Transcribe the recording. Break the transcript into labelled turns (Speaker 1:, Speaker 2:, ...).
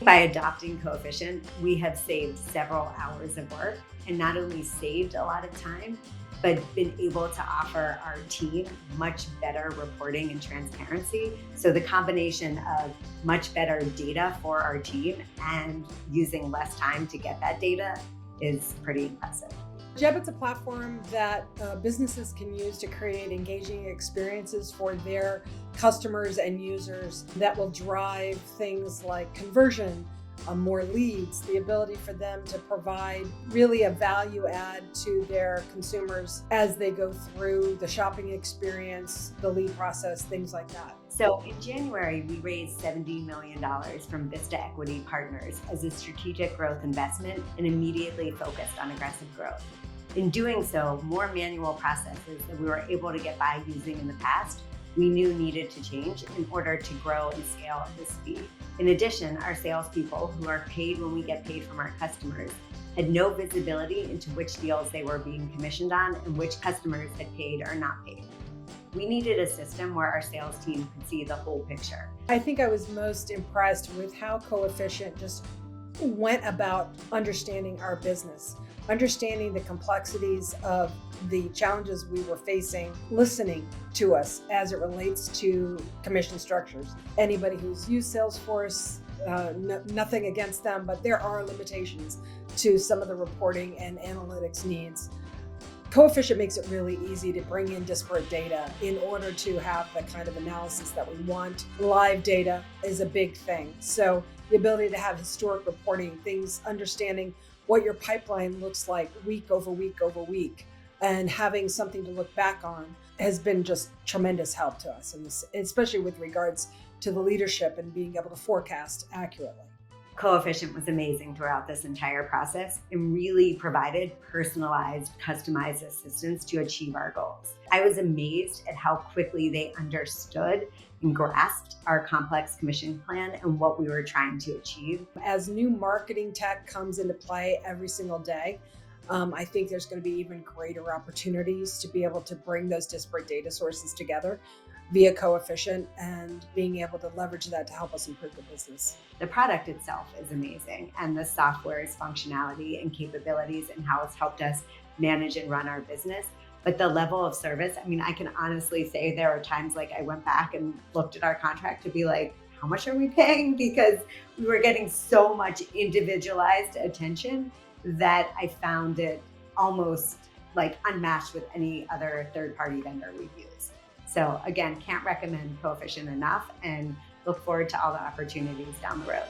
Speaker 1: By adopting Coefficient, we have saved several hours of work and not only saved a lot of time, but been able to offer our team much better reporting and transparency. So the combination of much better data for our team and using less time to get that data is pretty impressive.
Speaker 2: Jebbit's a platform that businesses can use to create engaging experiences for their customers and users that will drive things like conversion, more leads, the ability for them to provide really a value add to their consumers as they go through the shopping experience, the lead process, things like that.
Speaker 1: So in January, we raised $70 million from Vista Equity Partners as a strategic growth investment and immediately focused on aggressive growth. In doing so, more manual processes that we were able to get by using in the past, we knew needed to change in order to grow and scale at this speed. In addition, our salespeople, who are paid when we get paid from our customers, had no visibility into which deals they were being commissioned on and which customers had paid or not paid. We needed a system where our sales team could see the whole picture.
Speaker 2: I think I was most impressed with how Coefficient just went about understanding our business, understanding the complexities of the challenges we were facing, listening to us as it relates to commission structures. Anybody who's used Salesforce, nothing against them, but there are limitations to some of the reporting and analytics needs. Coefficient makes it really easy to bring in disparate data in order to have the kind of analysis that we want. Live data is a big thing. So the ability to have historic reporting, things, understanding what your pipeline looks like week over week over week, and having something to look back on has been just tremendous help to us, and especially with regards to the leadership and being able to forecast accurately.
Speaker 1: Coefficient was amazing throughout this entire process and really provided personalized, customized assistance to achieve our goals. I was amazed at how quickly they understood and grasped our complex commission plan and what we were trying to achieve.
Speaker 2: As new marketing tech comes into play every single day, I think there's going to be even greater opportunities to be able to bring those disparate data sources together via Coefficient and being able to leverage that to help us improve the business.
Speaker 1: The product itself is amazing, and the software's functionality and capabilities and how it's helped us manage and run our business. But the level of service, I mean, I can honestly say there are times like I went back and looked at our contract to be like, how much are we paying? Because we were getting so much individualized attention that I found it almost like unmatched with any other third-party vendor we've used. So again, can't recommend Coefficient enough and look forward to all the opportunities down the road.